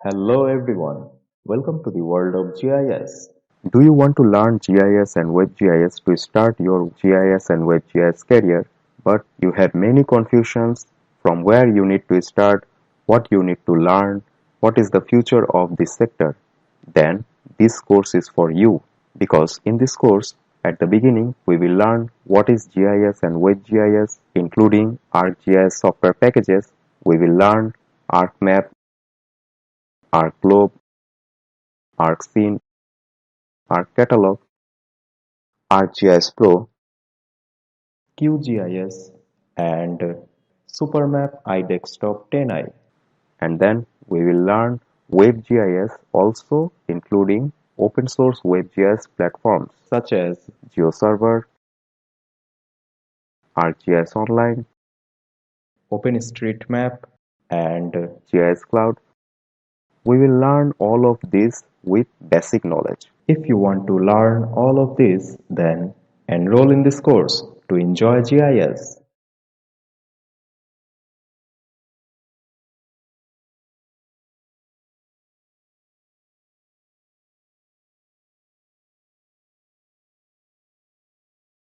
Hello everyone, welcome to the world of GIS. Do you want to learn GIS and WebGIS to start your GIS and WebGIS career, but you have many confusions from where you need to start, what you need to learn, what is the future of this sector? Then this course is for you because in this course, at the beginning, we will learn what is GIS and WebGIS, including ArcGIS software packages. We will learn ArcMap, ArcGlobe, ArcScene, ArcCatalog, ArcGIS Pro, QGIS and Supermap iDesktop 10i. and then we will learn WebGIS also, including open source WebGIS platforms Such as GeoServer, ArcGIS Online, OpenStreetMap and GIS Cloud. We will learn all of this with basic knowledge. if you want to learn all of this, then enroll in this course to enjoy GIS.